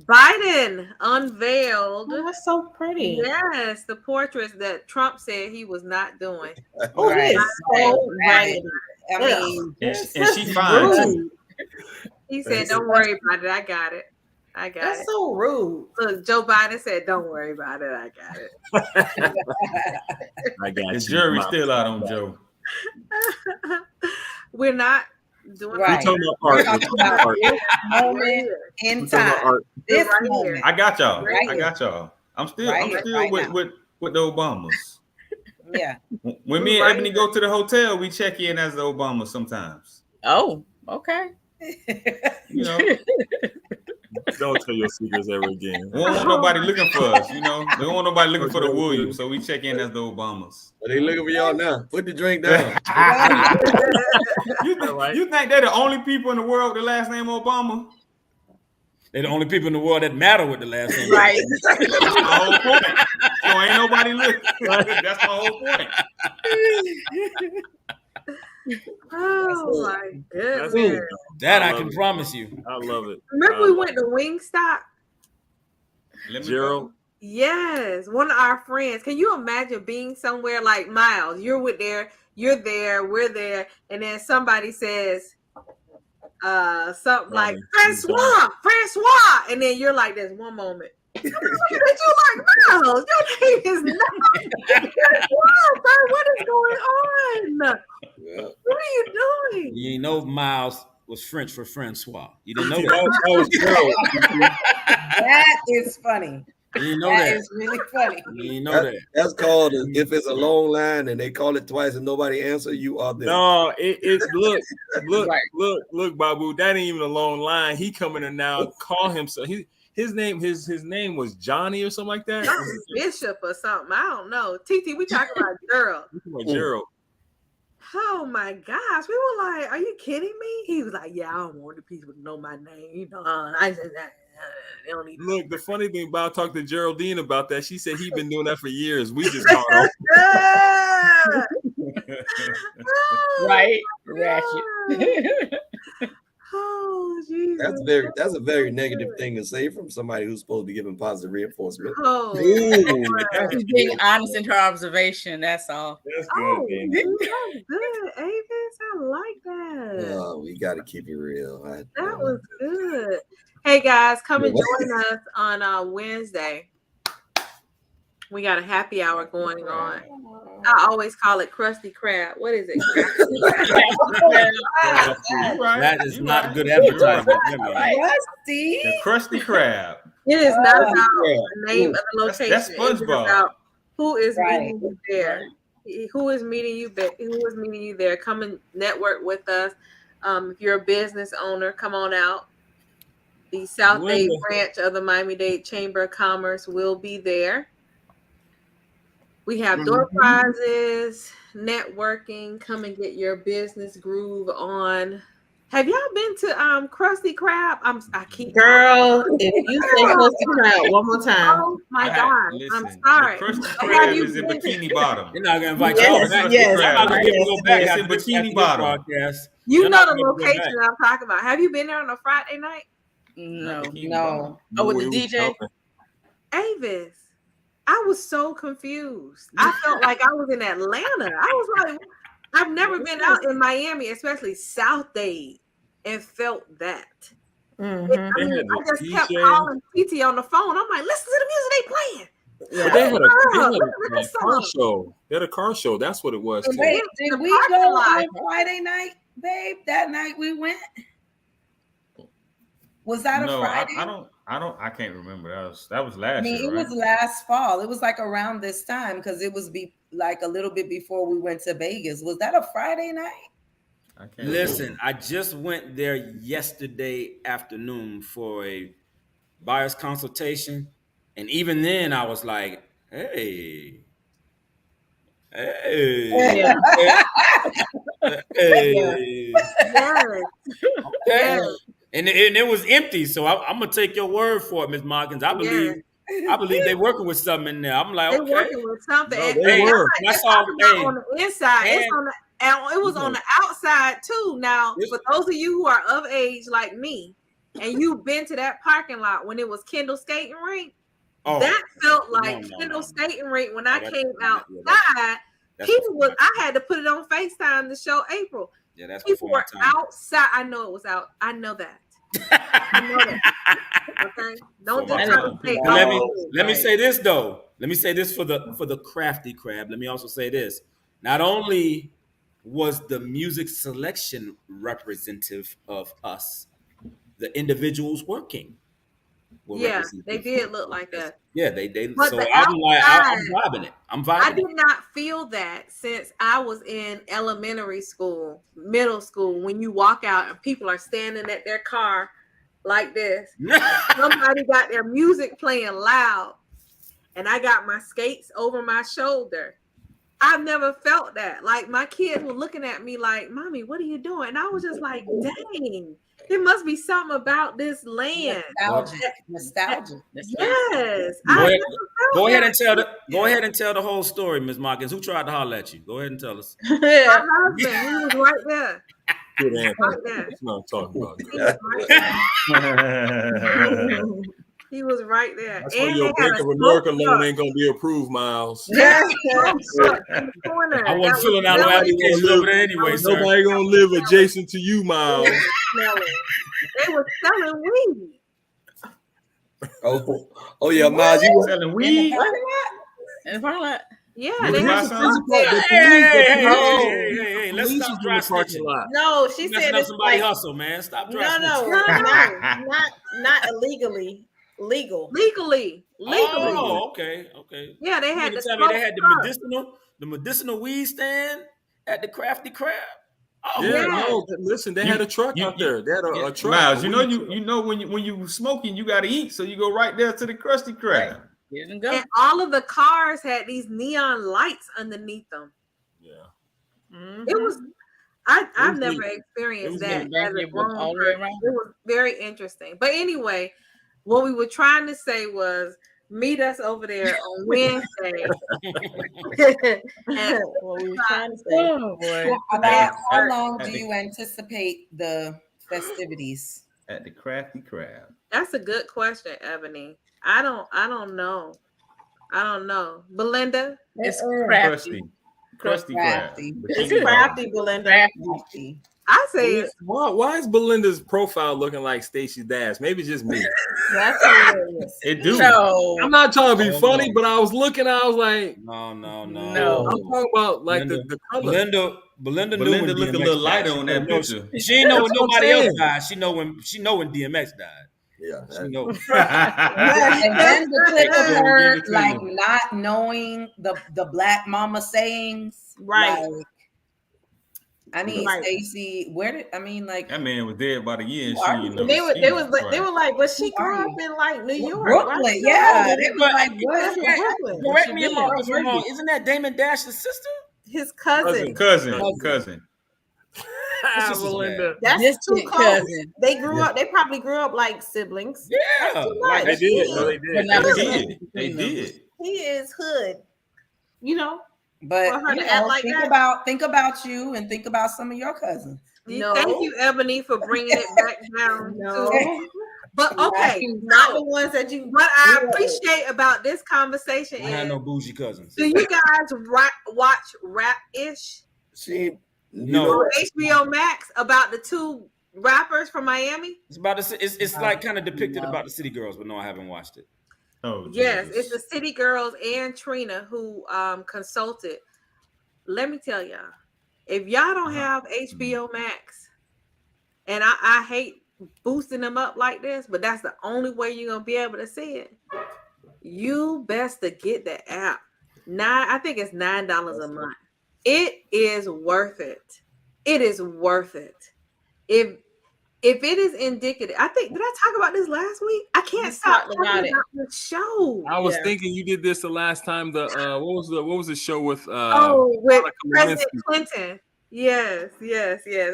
Biden unveiled. Oh, that's so pretty. Yes, the portraits that Trump said he was not doing. Oh, right. So right. I mean, and she fine too. He said, "Don't worry about it. I got it. I got it." That's so rude. Look, Joe Biden said, "Don't worry about it. I got it." I got the jury's still out on Joe. We're not doing right. We're talking about art. This moment in time. This moment. I got y'all. Right I got y'all. I'm still with the Obamas. Yeah. When me and Ebony go to the hotel, we check in as the Obamas sometimes. Oh, okay. You know. Don't tell your secrets ever again. We don't want nobody looking for us, you know. We don't want nobody looking for the Williams, so we check in as the Obamas. But they looking for y'all now. Put the drink down. You think they're the only people in the world with the last name Obama? They're the only people in the world that matter with the last name. Right. That's the whole point. So ain't nobody looking. That's the whole point. Oh my goodness. That I can promise you. I love it. Remember we went to Wingstop? Gerald? Yes, one of our friends. Can you imagine being somewhere like Miles? You're there, we're there, and then somebody says something like Francois, and then you're like, "There's one moment." That you like Miles? Your name is not. What is going on? Yeah. What are you doing? You know Miles was French for Francois. You didn't know that? That was Gerald. That is funny. You didn't know that. That is really funny. You didn't know that. That's called if it's a long line and they call it twice and nobody answer, you are there. No, it's look, Babu. That ain't even a long line. He coming in now. Call himself. His name was Johnny or something like that. Bishop or something. I don't know. TT, we talking about Gerald. Gerald. Oh my gosh. We were like, are you kidding me? He was like, yeah, I don't want the people to know my name. You know, I just they don't even look, the funny thing about talking to Geraldine about that, she said he'd been doing that for years. We just caught off. Right. Ratchet. Oh, Jesus. That's a very negative thing to say from somebody who's supposed to be giving positive reinforcement. Oh, she's being honest in her observation. That's all. That's good, man. That's good, Avis. I like that. Oh, we got to keep it real. That was good. Hey guys, come and join us on Wednesday. We got a happy hour going on. I always call it Krusty Krab. What is it? That is not good advertisement. Krusty. The Krusty Krab. It is not about the name of the location. That's SpongeBob. It's about who is meeting you there. Who is meeting you there? Come and network with us. If you're a business owner, come on out. The South Dade branch of the Miami-Dade Chamber of Commerce will be there. We have door prizes, networking. Come and get your business groove on. Have y'all been to Krusty Krab? I keep Girl, if you say Krusty Krab one more time. Oh my God. Listen, I'm sorry. The Krusty Have Krab you is in been to- Bikini Bottom. You're not gonna invite Yes, y'all back. yes, I'm not gonna get to go back It's after in this Bikini Bottom. podcast. You You're know not the gonna go location back. I'm talking about. Have you been there on a Friday night? No. Oh, with the DJ? Avis, I was so confused. I felt like I was in Atlanta. I was like, I've never been out in Miami, especially South Dade, and felt that. Mm-hmm. I just kept calling TT on the phone. I'm like, listen to the music they playing. Yeah. But they had a car show. They had a car show. That's what it was. Too. Wait, did we go on Friday night, babe? That night we went. Was that a Friday? I can't remember. That was last year. It was last fall. It was like around this time because it was like a little bit before we went to Vegas. Was that a Friday night? Listen, I just went there yesterday afternoon for a buyer's consultation, and even then I was like, hey. Yeah. And it was empty, so I'm gonna take your word for it, Ms. Markins. I believe they're working with something in there. I'm like, they're okay, working with something. No, they were. I saw on the inside. It was on the outside too. Now, for those of you who are of age like me, and you've been to that parking lot when it was Kendall Skating Rink, that felt like Kendall Skating Rink when I came outside. I had to put it on FaceTime to show April. Yeah, that's people were outside. I know it was out. I know that. I know that. Okay. Don't just try to say. Let me say this though. Let me say this for the crafty crab. Let me also say this. Not only was the music selection representative of us, the individuals working. Yeah, they did look like that. Yeah, they. But so I'm vibing it. I'm vibing. I did not feel that since I was in elementary school, middle school. When you walk out and people are standing at their car like this, somebody got their music playing loud, and I got my skates over my shoulder. I've never felt that. Like my kids were looking at me like, "Mommy, what are you doing?" And I was just like, "Dang." There must be something about this land. Nostalgic. Yes. Go ahead and tell the whole story, Ms. Markins. Who tried to holler at you? Go ahead and tell us. My husband, he was right there. Good answer. That's what I'm talking about. He was right there. That's why your Bank of America loan ain't gonna be approved, Miles. Yes. I wasn't filling out no application over there anyway, sir. Nobody gonna live adjacent to you, Miles. They were selling weed. Oh yeah, Miles, you were selling weed in the parking lot. Yeah, they had hey, let's stop dry stitching. No, she said it's somebody like, hustle, man. Stop dry stitching. Not illegally. Legally. Oh, okay. Yeah, they had to tell me they had the medicinal weed stand at the Krusty Krab. Oh, yeah, no, listen, they had a truck out there. They had a truck. Miles, you know when you smoking, you gotta eat, so you go right there to the Krusty Krab. And all of the cars had these neon lights underneath them. Yeah. Mm-hmm. It was I've never experienced that as a grown person. It was very interesting. But anyway, what we were trying to say was meet us over there on Wednesday. And what we were trying to say. How long do you anticipate the festivities at the Krusty Krab? That's a good question, Ebony. I don't know. Belinda? It's crafty. Krusty Krab. It's crafty, Belinda. Crafty. I say why is Belinda's profile looking like Stacey Dash? Maybe it's just me. That's hilarious. It do. No. I'm not trying to be funny, but I was looking, I was like, no. I'm talking about like the color. Belinda looked a little lighter on that picture. She didn't know when nobody else died. She know when DMX died. Yeah, she know. And then the clip of her like not knowing the Black Mama sayings, right? Like, I mean, Stacey, that man was dead about a year. They were like, but she grew up in like New York, Brooklyn. Yeah, they were like, what? Correct me if I'm wrong. Isn't that Damon Dash's sister? His cousin. Cousin. Melinda. That's too close. Cousin. They grew up. They probably grew up like siblings. Yeah, like they did. No, they did. They did. He is hood. You know. But for her to act like think about you and think about some of your cousins. No. Thank you, Ebony, for bringing it back down. But okay, not the ones that you. What I appreciate about this conversation I had no bougie cousins. Do you guys watch Rap-ish? No. On HBO Max about the two rappers from Miami. It's about it's like kind of depicted about the City Girls, but no, I haven't watched it. Oh yes, it's the City Girls and Trina who consulted. Let me tell y'all, if y'all don't have HBO Max, and I hate boosting them up like this, but that's the only way you're gonna be able to see it. You best to get the app. I think it's $9 a month. It is worth it. It is worth it. If it is indicative, I think, did I talk about this last week? I can't stop talking about the show. I was thinking you did this the last time. What was the show with with President Clinton? Yes.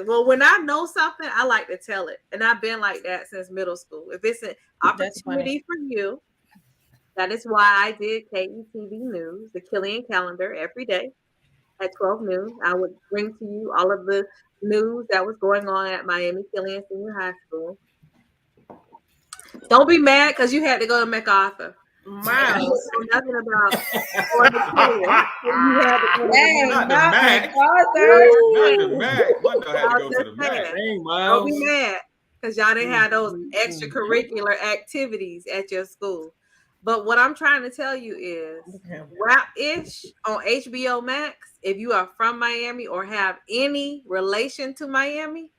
Well, when I know something, I like to tell it. And I've been like that since middle school. If it's an opportunity for you, that is why I did KETV News, the Killian calendar, every day at 12 noon. I would bring to you all of the news that was going on at Miami Killian Senior High School. Don't be mad because you had to go to MacArthur. Wow. Nothing about not the Mac. Don't be mad because y'all didn't have those extracurricular activities at your school. But what I'm trying to tell you is Rap-ish on HBO Max, if you are from Miami or have any relation to Miami,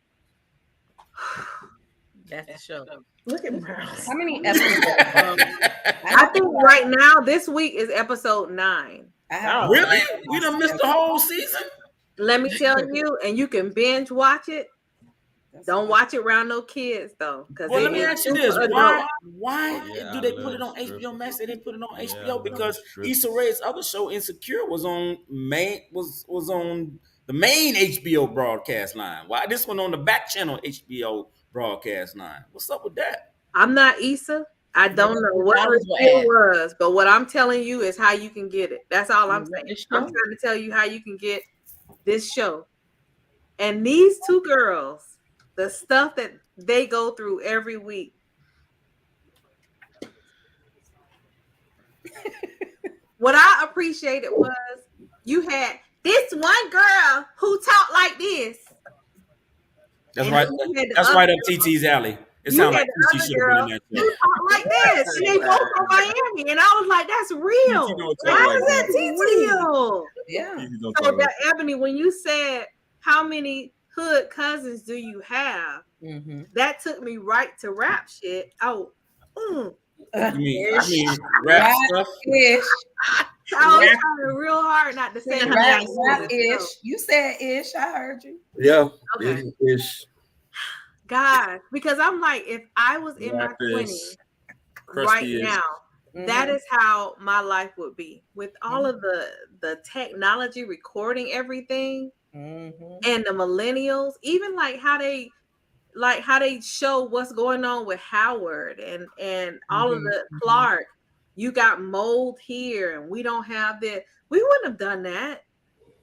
that's the show. Look at Browns. How many episodes? I think right now, this week is episode 9. Really? We done missed the whole season? Let me tell you, and you can binge watch it. Don't watch it around no kids, though. Well, let me ask you this. Why do they put it on HBO Max? They didn't put it on HBO because Issa Rae's other show, Insecure, was on the main HBO broadcast line. Why this one on the back channel HBO broadcast line? What's up with that? I'm not Issa. I don't know what it was, but what I'm telling you is how you can get it. That's all I'm saying. I'm trying to tell you how you can get this show. And these two girls, the stuff that they go through every week. What I appreciated was you had this one girl who talked like this. That's right. That's right up TT's alley. It sounds like TT should have been in that show. Who talked like this. And they both from Miami. And I was like, that's real. Why is that real? Yeah. So that Ebony, when you said how many hood cousins do you have? Mm-hmm. That took me right to rap shit. Oh, I mean rap stuff. I was trying real hard not to say rap-ish. You said ish. I heard you. Yeah. Okay. Ish. God, because I'm like, if I was in my 20s right now, that is how my life would be with all of the technology recording everything and the millennials, even like how they show what's going on with Howard and all of the Clark. You got mold here and we don't have that. We wouldn't have done that.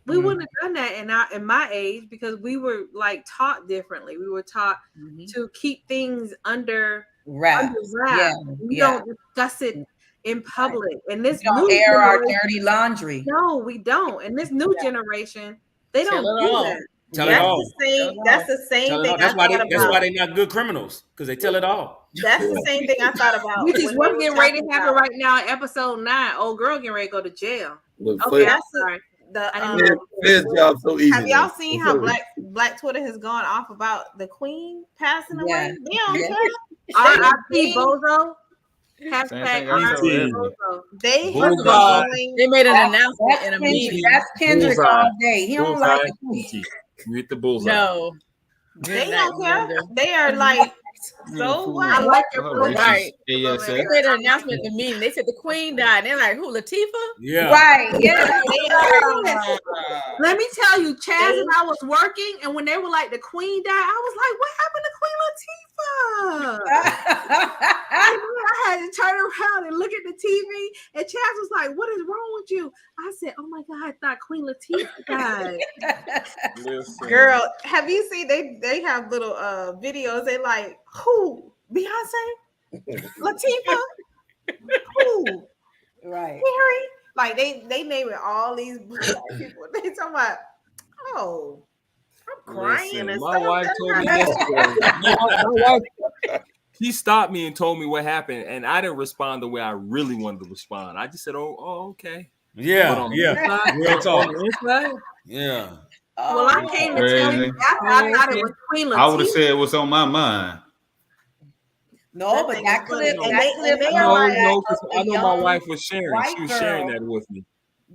We wouldn't have done that in my age because we were like taught differently. We were taught to keep things under wrap. We don't discuss it in public. And this don't air our dirty laundry. No, we don't. And this new generation, they don't do that. Tell it all. That's the same thing. That's why they're not good criminals, because they tell it all. That's the same thing I thought about. Which is what's getting ready to happen right now in episode 9. Old girl getting ready to go to jail. Okay, that's sorry. So easy. Have y'all seen how Black Twitter has gone off about the Queen passing away? Yeah. R.I.P. Bozo. Hashtag R.I.P. Bozo. They made an announcement in a meeting. That's Kendrick all day. He don't like the Queen. You hit the bullseye. No. They don't care. They are like So what? I like your right. They made an announcement at the meeting. They said the queen died. And they're like, who, Latifah? Yeah. Right. Yeah. Let me tell you, Chaz and I was working, and when they were like, the queen died, I was like, what happened to Queen Latifah? I had to turn around and look at the TV, and Chaz was like, what is wrong with you? I said, oh my God, I thought Queen Latifah died. Girl, have you seen they have little videos? They like, who? Beyonce? Latifah? Who? Right. Harry? Like they naming all these black people. They talking about, oh, I'm crying. Listen, and my stuff. wife That's told me not- yesterday. my wife, she stopped me and told me what happened, and I didn't respond the way I really wanted to respond. I just said, "Oh, okay." Yeah, yeah. Real talk. Yeah. Well, I came to tell you, I thought it was Queen Latifah. I would have said what's on my mind. No, but that clip, And that they clip, are like, I know my wife was sharing. She was sharing that with me.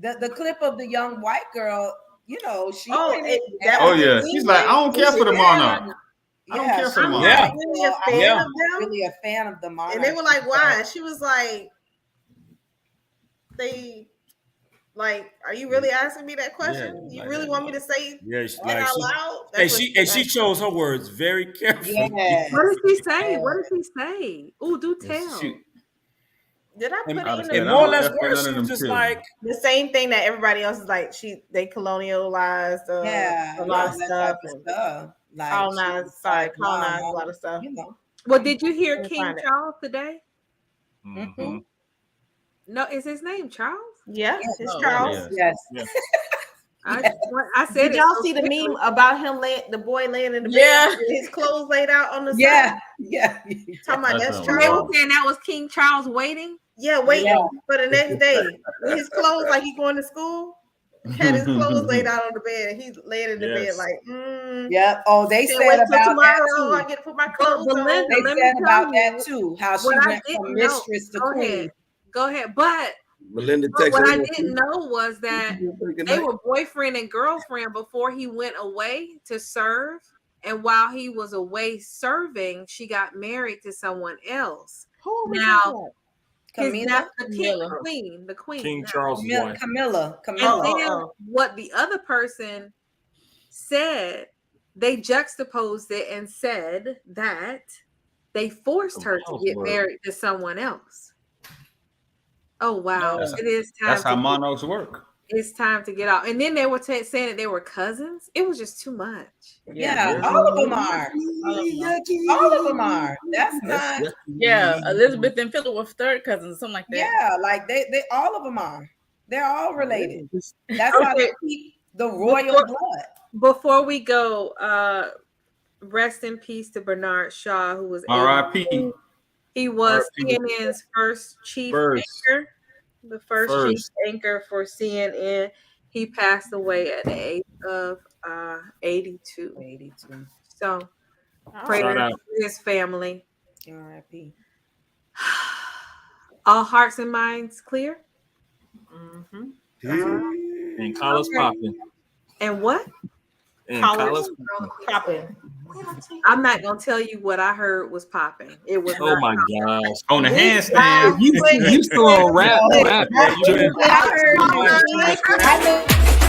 The clip of the young white girl, you know, she. Oh yeah, she's like, I don't care for the monarch. I don't care for the monarch. Yeah. really a fan of them. Really a fan of the monarch. And they were like, why? She was like, are you really asking me that question? Yeah, You really want me to say like out loud? And she chose her words very carefully. Yeah. What did she say? What did she say? Oh, do tell. Did I put it in And more or less words, she was just like the same thing that everybody else is like. They colonialized a lot of stuff. Colonized a lot of stuff. You know. Well, did you hear King Charles today? Mm-hmm. No, is his name Charles? Yeah, it's Charles. Yes. I said, did y'all see the meme about him the boy laying in the bed? Yeah, with his clothes laid out on the side? Yeah. Talking about that's They Charles. were saying that was King Charles waiting. Yeah, waiting for the next day with his clothes like he's going to school. Had his clothes laid out on the bed, and he's laying in the bed like, yeah. Oh, they can't said wait till about tomorrow. that too. I get to put my clothes on. They said about that too. How she went from mistress to queen. Go ahead, but Melinda what texted I me. didn't know was that they were boyfriend and girlfriend before he went away to serve, and while he was away serving, she got married to someone else. Now. The queen. King Charles' wife. Camilla. And then what the other person said, they juxtaposed it and said that they forced her to get married to someone else. Oh wow! It is time. That's how monarchs work. It's time to get out. And then they were saying that they were cousins. It was just too much. Yeah, all of them are. All of them are. That's not. Yeah, Elizabeth and Philip were third cousins, something like that. Yeah, like they all of them are. They're all related. That's how they keep the royal blood. Before we go, rest in peace to Bernard Shaw, who was R.I.P. He was CNN's first chief anchor, the first chief anchor for CNN. He passed away at the age of 82. 82. So pray for his family. R.I.P. All hearts and minds clear. And collars popping. And what? And collars popping. I'm not gonna tell you what I heard was popping. It was. Oh my gosh! On the handstand. You still on rap? I heard.